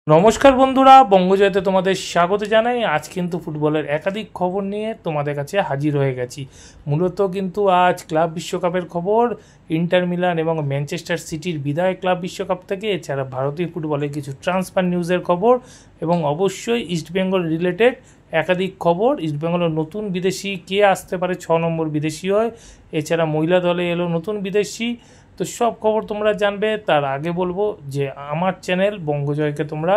নমস্কার বন্ধুরা, বঙ্গজয়তে তোমাদের স্বাগত জানাই। আজ কিন্তু ফুটবলের একাধিক খবর নিয়ে তোমাদের কাছে হাজির হয়ে গেছি। মূলত কিন্তু আজ ক্লাব বিশ্বকাপের খবর, ইন্টার মিলান এবং ম্যানচেস্টার সিটির বিদায় ক্লাব বিশ্বকাপ থেকে, এছাড়া ভারতীয় ফুটবলের কিছু ট্রান্সফার নিউজের খবর এবং অবশ্যই ইস্টবেঙ্গল রিলেটেড একাধিক খবর। ইস্টবেঙ্গলের নতুন বিদেশি কে আসতে পারে, 6 নম্বর বিদেশি হয়, এছাড়া মহিলা দলে এলো নতুন বিদেশি। তো সব খবর তোমরা জানবে। তার আগে বলবো যে আমার চ্যানেল বঙ্গজয়কে তোমরা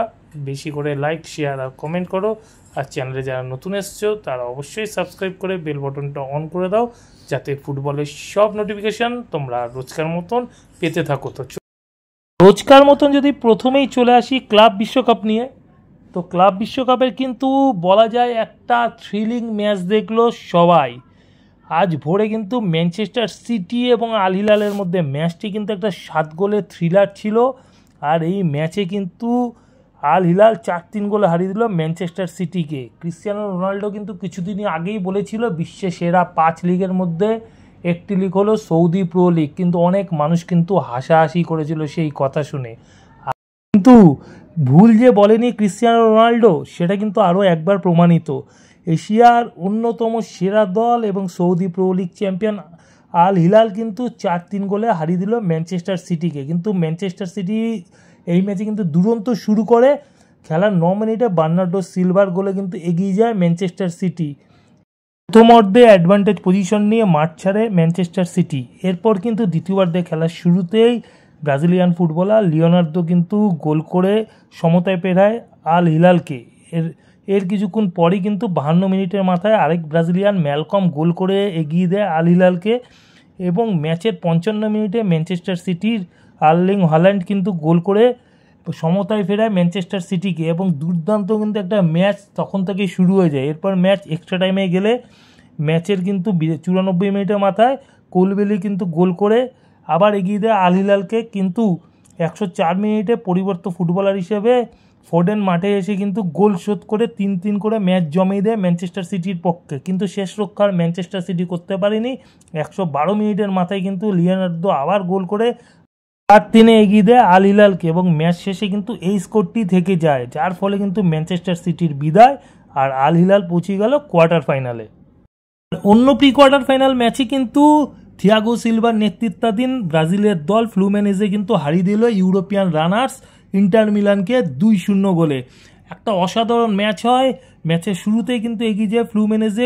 বেশি করে লাইক, শেয়ার আর কমেন্ট করো। আর চ্যানেলে যারা নতুন এসছো তারা অবশ্যই সাবস্ক্রাইব করে বেল বাটনটা অন করে দাও, যাতে ফুটবলের সব নোটিফিকেশান তোমরা রোজকার মতন পেতে থাকো। তো রোজকার মতন যদি প্রথমেই চলে আসি ক্লাব বিশ্বকাপ নিয়ে, তো ক্লাব বিশ্বকাপের কিন্তু বলা যায় একটা থ্রিলিং ম্যাচ দেখলো সবাই। আজ ভোরে কিন্তু ম্যানচেস্টার সিটি এবং আল হিলালের মধ্যে ম্যাচটি কিন্তু একটা 7 গোলের থ্রিলার ছিল। আর এই ম্যাচে কিন্তু আল হিলাল 4-3 গোলে হারিয়ে দিল ম্যানচেস্টার সিটিকে। ক্রিশ্চিয়ানো রোনাল্ডো কিন্তু কিছুদিন আগেই বলেছিল বিশ্বের সেরা 5 লিগের মধ্যে একটি লিগ হলো সৌদি প্রো লিগ, কিন্তু অনেক মানুষ কিন্তু হাসাহাসি করেছিল সেই কথা শুনে। কিন্তু ভুল যে বলেনি ক্রিশ্চিয়ানো রোনাল্ডো, সেটা কিন্তু আরও একবার প্রমাণিত। এশিয়ার অন্যতম সেরা দল এবং Saudi pro league champion Al Hilal কিন্তু 4-3 গোলে হারিয়ে দিল ম্যানচেস্টার সিটিকে। কিন্তু ম্যানচেস্টার সিটি এই ম্যাচে কিন্তু দুরন্ত শুরু করে, খেলার 9 মিনিটে বার্নার্ডো সিলভার গোলে কিন্তু এগিয়ে যায় ম্যানচেস্টার সিটি। প্রথম অর্ধে অ্যাডভান্টেজ পজিশন নিয়ে মাঠ ছাড়ে ম্যানচেস্টার সিটি। এরপর কিন্তু দ্বিতীয়ার্ধে খেলার শুরুতেই ব্রাজিলিয়ান ফুটবলার লিওনার্দো কিন্তু গোল করে সমতায় পেরায় আল হিলালকে। এর কিছুক্ষণ পরই কিন্তু 52 মিনিটের মাথায় আরেক ব্রাজিলিয়ান ম্যালকম গোল করে এগিয়ে দেয় আল হিলালকে। এবং ম্যাচের 55 মিনিটে ম্যানচেস্টার সিটির আর্লিং হল্যান্ড কিন্তু গোল করে সমতায় ফেরায় ম্যানচেস্টার সিটিকে। এবং দুর্দান্ত কিন্তু একটা ম্যাচ তখন থেকেই শুরু হয়ে যায়। এরপর ম্যাচ এক্সট্রা টাইমে গেলে ম্যাচের কিন্তু 94 মিনিটের মাথায় কোলবেলি কিন্তু গোল করে আবার এগিয়ে দেয় আল হিলালকে। কিন্তু 104 মিনিটে পরিবর্তিত ফুটবলার হিসেবে ফোডেন মাঠে এসে কিন্তু গোল শোধ করে 3-3 করে ম্যাচ জমিয়ে দেয় ম্যানচেস্টার সিটির পক্ষে। কিন্তু শেষ রক্ষার ম্যানচেস্টার সিটি করতে পারেনি। 112 মিনিটের মাথায় কিন্তু লিওনার্দো আবার গোল করে 4-3 এগিয়ে দেয় আল হিলালকে। এবং ম্যাচ শেষে কিন্তু এই স্কোরটি থেকে যায়, যার ফলে কিন্তু ম্যানচেস্টার সিটির বিদায় আর আল হিলাল পৌঁছে গেল কোয়ার্টার ফাইনালে। অন্য প্রি কোয়ার্টার ফাইনাল ম্যাচে কিন্তু থিয়াগো সিলভার নেতৃত্বাধীন ব্রাজিলের দল ফ্লুমিনেজে কিন্তু হারিয়ে দিল ইউরোপিয়ান রানার্স ইন্টার মিলানকে 2-0 গোলে। একটা অসাধারণ ম্যাচ হয়। ম্যাচের শুরুতেই কিন্তু এগিয়ে যায় ফ্লুমিনেজে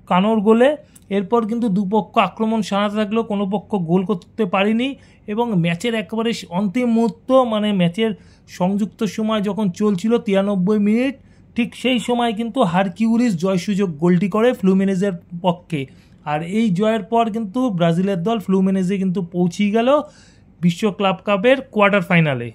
কানোর গোলে। এরপর কিন্তু দুপক্ষ আক্রমণ সারাতে থাকলেও কোনো পক্ষ গোল করতে পারেনি। এবং ম্যাচের একেবারে অন্তিম মুহূর্ত, মানে ম্যাচের সংযুক্ত সময় যখন চলছিল 93 মিনিট, ঠিক সেই সময় কিন্তু হারকিউলিস জয়সূচক গোলটি করে ফ্লুমিনেজের পক্ষে। আর এই জয়ের পর কিন্তু ব্রাজিলের দল ফ্লুমিনেজে কিন্তু পৌঁছে গেল বিশ্ব ক্লাব কাপের কোয়ার্টার ফাইনালে।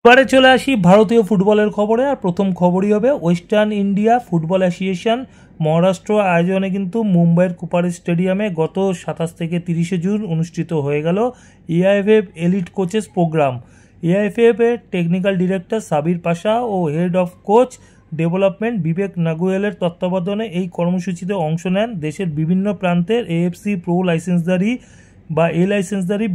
এবারে চলে আসি ভারতীয় ফুটবলের খবরে। আর প্রথম খবরই হবে western India football association Maharashtra আয়োজনে কিন্তু মুম্বাইয়ের কুপার স্টেডিয়ামে গত 27 থেকে 30 জুন অনুষ্ঠিত হয়ে গেল AIFF elite coaches programme. AIFF এর টেকনিক্যাল ডিরেক্টর সাবির পাশা ও head of coach development Vivek নাগুয়েলের তত্ত্বাবধানে এই কর্মসূচিতে অংশ নেন দেশের বিভিন্ন প্রান্তের এএফসি প্রো লাইসেন্সধারী বা এ লাইসেন্সধারী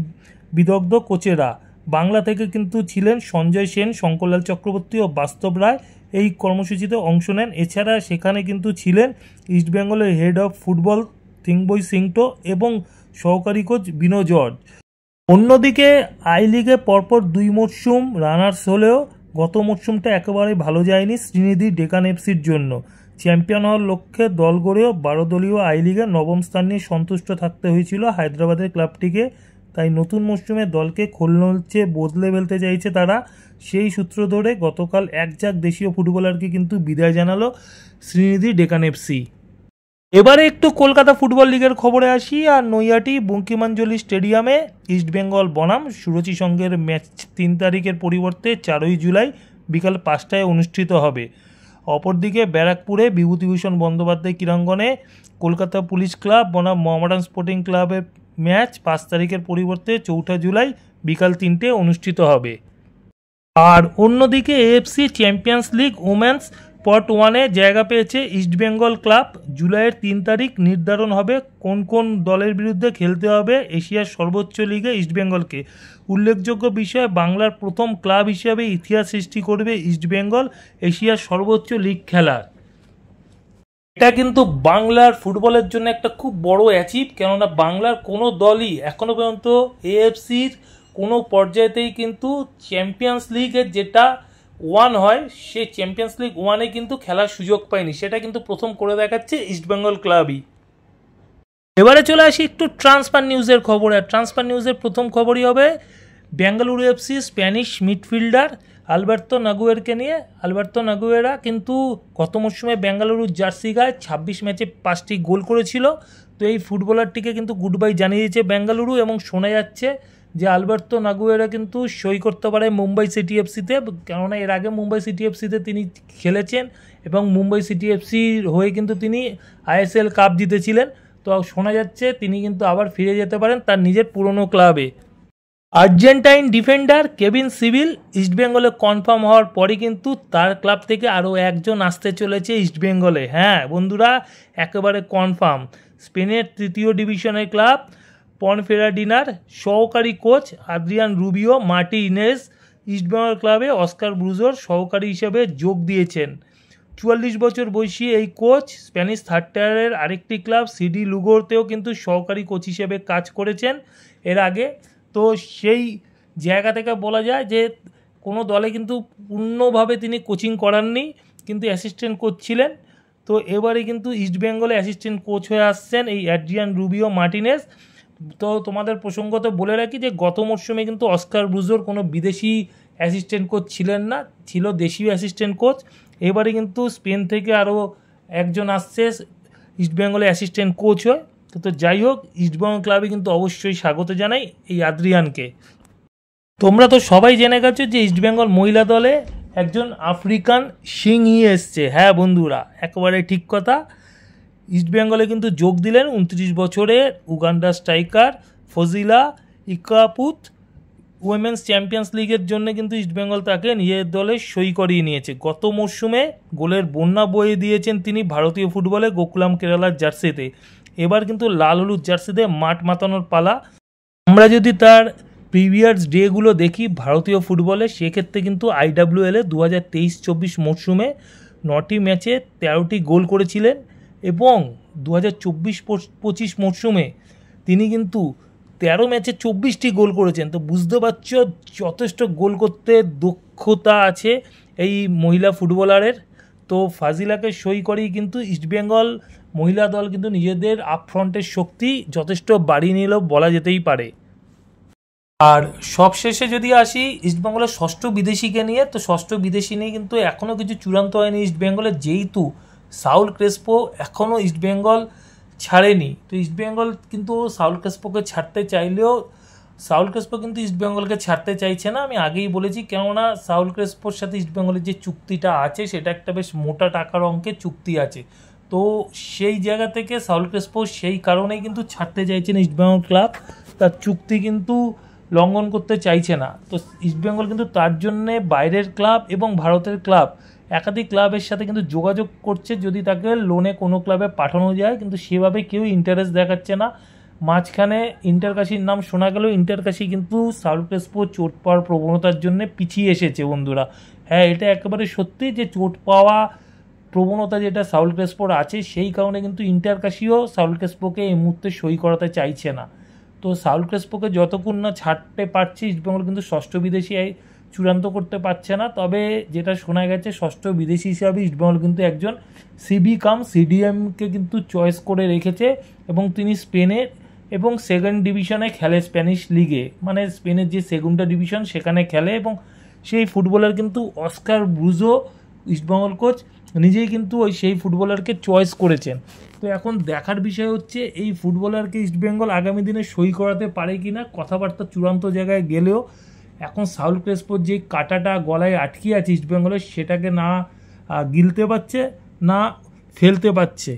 বিদগ্ধ কোচেরা। বাংলা থেকে কিন্তু ছিলেন সঞ্জয় সেন, শঙ্করলাল চক্রবর্তী ও বাস্তব রায় এই কর্মসূচিতে অংশ নেন। এছাড়া সেখানে কিন্তু ছিলেন ইস্টবেঙ্গলের হেড অফ ফুটবল থিংবই সিংটো এবং সহকারী কোচ বিনো জর্জ। অন্যদিকে আই লিগে পরপর 2 মরশুম রানার্স হলেও গত মরশুমটা একেবারেই ভালো যায়নি শ্রীনিধি ডেকান এফসির জন্য। চ্যাম্পিয়ন হওয়ার লক্ষ্যে দল গড়েও 12 দলীয় আই লিগে 9ম স্থান নিয়ে সন্তুষ্ট থাকতে হয়েছিল হায়দ্রাবাদের ক্লাবটিকে। তাই নতুন মরশুমে দলকে খোলনলচে বদলে ফেলতে চাইছে তারা। সেই সূত্র ধরে গতকাল একঝাঁক দেশীয় ফুটবলারকে কিন্তু বিদায় জানালো শ্রীনিধি ডেকান এফসি। এবারে একটু কলকাতা ফুটবল লিগের খবরে আসি। আর নৈহাটি বঙ্কিমাঞ্জলি স্টেডিয়ামে ইস্টবেঙ্গল বনাম সুরুচি সংঘের ম্যাচ 3 তারিখের পরিবর্তে 4 জুলাই বিকাল 5টায় অনুষ্ঠিত হবে। অপরদিকে ব্যারাকপুরে বিভূতিভূষণ বন্দ্যোপাধ্যায় ক্রীড়াঙ্গনে কলকাতা পুলিশ ক্লাব বনাম মোহামেডান স্পোর্টিং ক্লাবের ম্যাচ 5 তারিখের পরিবর্তে 4 জুলাই বিকাল 3টে অনুষ্ঠিত হবে। আর অন্যদিকে AFC champions league women's spot 1-এ জায়গা পেয়েছে ইস্টবেঙ্গল ক্লাব। জুলাইয়ের 3 তারিখ নির্ধারণ হবে কোন কোন দলের বিরুদ্ধে খেলতে হবে এশিয়ার সর্বোচ্চ লিগে ইস্টবেঙ্গলকে। উল্লেখযোগ্য বিষয়, বাংলার প্রথম ক্লাব হিসাবে ইতিহাস সৃষ্টি করবে ইস্টবেঙ্গল এশিয়ার সর্বোচ্চ লিগ খেলার। এটা কিন্তু বাংলার ফুটবলের জন্য একটা খুব বড় অ্যাচিভ, কেননা বাংলার কোনো দলই এখনও পর্যন্ত এএফসির কোনো পর্যায়েতেই কিন্তু চ্যাম্পিয়ন্স লিগের যেটা 1 হয় সেই চ্যাম্পিয়ন্স লিগ 1-এ কিন্তু খেলার সুযোগ পায়নি, সেটা কিন্তু প্রথম করে দেখাচ্ছে ইস্টবেঙ্গল ক্লাবই। এবারে চলে আসি একটু ট্রান্সফার নিউজের খবর। আর ট্রান্সফার নিউজের প্রথম খবরই হবে Bengaluru FC Spanish midfielder Alberto নাগুয়েরকে নিয়ে। আলবার্তো নাগুয়েরা কিন্তু গত মরশুমে বেঙ্গালুরুর জার্সি গায়ে 26 ম্যাচে 5টি গোল করেছিল। তো এই ফুটবলারটিকে কিন্তু গুড বাই জানিয়ে দিয়েছে বেঙ্গালুরু, এবং শোনা যাচ্ছে যে আলবার্তো নাগুয়েরা কিন্তু সই করতে পারে মুম্বাই সিটি এফসিতে, কেননা এর আগে মুম্বাই সিটি এফসিতে তিনি খেলেছেন এবং মুম্বাই সিটি এফসির হয়ে কিন্তু তিনি আইএসএল কাপ জিতেছিলেন। তো শোনা যাচ্ছে তিনি কিন্তু আবার ফিরে যেতে পারেন তার নিজের পুরনো ক্লাবে। আর্জেন্টাইন ডিফেন্ডার কেভিন সিভিল ইস্টবেঙ্গলে কনফার্ম হওয়ার পরই কিন্তু তার ক্লাব থেকে আরও একজন আসতে চলেছে ইস্টবেঙ্গলে। হ্যাঁ বন্ধুরা, একেবারে কনফার্ম। স্পেনের 3য় ডিভিশনের ক্লাব পনফেরাডিনার সহকারী coach Adrian Rubio Martinez East Bengal ক্লাবে অস্কার ব্রুজোর সহকারী হিসেবে যোগ দিয়েছেন। 44 বছর বয়সী এই কোচ স্প্যানিশ 3rd টায়ারের আরেকটি ক্লাব সিডি লুগোরতেও কিন্তু সহকারী কোচ হিসেবে কাজ করেছেন এর আগে। তো সেই জায়গা থেকে বলা যায় যে কোনো দলে কিন্তু পূর্ণভাবে তিনি কোচিং করাননি, কিন্তু অ্যাসিস্ট্যান্ট কোচ ছিলেন। তো এবারে কিন্তু ইস্টবেঙ্গলে অ্যাসিস্ট্যান্ট কোচ হয়ে আসছেন এই অ্যাড্রিয়ান রুবিও মার্টিনেজ। তো তোমাদের প্রসঙ্গত বলে রাখি যে গত মরশুমে কিন্তু অস্কার ব্রুজোর কোনো বিদেশি অ্যাসিস্ট্যান্ট কোচ ছিলেন না, ছিল দেশীয় অ্যাসিস্ট্যান্ট কোচ। এবারে কিন্তু স্পেন থেকে আরও একজন আসছে ইস্টবেঙ্গলে অ্যাসিস্ট্যান্ট কোচ হয়ে। তো যাই হোক, ইস্টবেঙ্গল ক্লাবে কিন্তু অবশ্যই স্বাগত জানাই এই আদ্রিয়ানকে। তোমরা তো সবাই জেনে গেছো যে ইস্টবেঙ্গল মহিলা দলে একজন আফ্রিকান সিংহি এসছে। হ্যাঁ বন্ধুরা, একেবারে ঠিক কথা। ইস্টবেঙ্গলে কিন্তু যোগ দিলেন 29 বছরের উগান্ডা স্ট্রাইকার ফজিলা ইকাপুত। উইমেন্স চ্যাম্পিয়ন্স লিগের জন্য কিন্তু ইস্টবেঙ্গল তাকে নিজের দলে সই করিয়ে নিয়েছে। গত মরশুমে গোলের বন্যা বয়ে দিয়েছেন তিনি ভারতীয় ফুটবলে গোকুলাম কেরালার জার্সিতে। এবার কিন্তু লাল হলুদ জার্সিতে মাঠ মাতানোর পালা। আমরা যদি তার প্রিভিয়াস ডেগুলো দেখি ভারতীয় ফুটবলে, সেক্ষেত্রে কিন্তু আইডাব্লিউএলে 2023-24 মরশুমে 9টি ম্যাচে 13টি গোল করেছিলেন, এবং 2024-25 মরশুমে তিনি কিন্তু 13 ম্যাচে 24টি গোল করেছেন। তো বুঝতে পারছো যথেষ্ট গোল করতে দক্ষতা আছে এই মহিলা ফুটবলারের। তো ফাজিলাকে সই করেই কিন্তু ইস্টবেঙ্গল মহিলা দল কিন্তু নিজেদের আপফ্রন্টের শক্তি যথেষ্ট বাড়িয়ে নিলেও বলা যেতেই পারে। আর সবশেষে যদি আসি ইস্টবেঙ্গলের 6ষ্ঠ বিদেশিকে নিয়ে, তো 6ষ্ঠ বিদেশি নিয়ে কিন্তু এখনও কিছু চূড়ান্ত হয়নি ইস্টবেঙ্গলের, যেহেতু সাউল ক্রেসপো এখনও ইস্টবেঙ্গল ছাড়েনি। তো ইস্টবেঙ্গল কিন্তু সাউল ক্রেসপোকে ছাড়তে চাইলেও সাউল ক্রেসপো কিন্তু ইস্টবেঙ্গলকে ছাড়তে চাইছে না। আমি আগেই বলেছি, কেননা সাউল ক্রেসপোর সাথে ইস্টবেঙ্গলের যে চুক্তিটা আছে সেটা একটা বেশ মোটা টাকার অঙ্কের চুক্তি আছে। তো সেই জায়গা থেকে সাউল ক্রেসপো সেই কারণেই কিন্তু ছাড়তে চাইছেন ইস্টবেঙ্গল ক্লাব, তার চুক্তি কিন্তু লঙ্ঘন করতে চাইছে না। তো ইস্টবেঙ্গল কিন্তু তার জন্যে বাইরের ক্লাব এবং ভারতের ক্লাব একাধিক ক্লাবের সাথে কিন্তু যোগাযোগ করছে যদি তাকে লোনে কোনো ক্লাবে পাঠানো যায়, কিন্তু সেভাবে কেউ ইন্টারেস্ট দেখাচ্ছে না। মাঝখানে ইন্টারকাশির নাম শোনা গেল, ইন্টারকাশি কিন্তু সাউল ক্রেসপো চোট পাওয়ার প্রবণতার জন্য পিছিয়ে এসেছে বন্ধুরা। হ্যাঁ, এটা একেবারে সত্যি যে চোট পাওয়া প্রবণতা যেটা সাউল ক্রেসপোর আছে, সেই কারণে কিন্তু ইন্টারকাশিও সাউল ক্রেসপোকে এই মুহূর্তে সই করাতে চাইছে না। তো সাউল ক্রেসপোকে যতক্ষণ না ছাড়তে পারছে ইস্টবেঙ্গল কিন্তু 6ষ্ঠ বিদেশি চূড়ান্ত করতে পারছে না। তবে যেটা শোনা গেছে 6ষ্ঠ বিদেশি হিসাবে ইস্টবেঙ্গল কিন্তু একজন সিবি কাম সিডিএমকে কিন্তু চয়েস করে রেখেছে, এবং তিনি স্পেনের এবং 2nd ডিভিশনে খেলে স্প্যানিশ লিগে, মানে স্পেনের যে 2nd ডিভিশন সেখানে খেলে, এবং সেই ফুটবলার কিন্তু অস্কার ব্রুজো ইস্টবেঙ্গল কোচ নিজেই কিন্তু সেই ফুটবলারকে চয়েস করেছেন। তো এখন দেখার বিষয় হচ্ছে এই ফুটবলারকে ইস্টবেঙ্গল আগামী দিনে সই করাতে পারে কি না। কথাবার্তা চূড়ান্ত জায়গায় গেলেও এখন সাউল ক্রেসপোর যে কাঁটাটা গলায় আটকে আছে ইস্টবেঙ্গলের, সেটাকে না গিলতে পারছে না ফেলতে পারছে।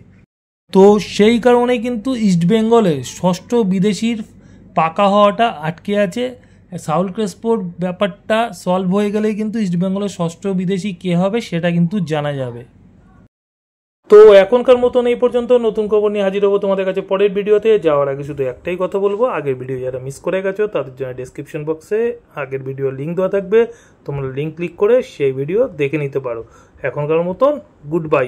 তো সেই কারণে কিন্তু ইস্টবেঙ্গলে 6ষ্ঠ বিদেশির পাকা হওয়াটা আটকে আছে। সাউল ক্রেসপোর ব্যাপারটা সলভ হয়ে গেলেই কিন্তু ইস্টবেঙ্গলের ষষ্ঠ বিদেশি কে হবে সেটা কিন্তু জানা যাবে। তো এখনকার মতন এই পর্যন্ত। নতুন খবর নিয়ে হাজির হবো তোমাদের কাছে পরের ভিডিওতে। যাওয়ার আগে শুধু একটাই কথা বলবো, আগের ভিডিও যারা মিস করে গেছো তাদের জন্য ডেসক্রিপশন বক্সে আগের ভিডিওর লিঙ্ক দেওয়া থাকবে, তোমরা লিঙ্ক ক্লিক করে সেই ভিডিও দেখে নিতে পারো। এখনকার মতন গুড বাই।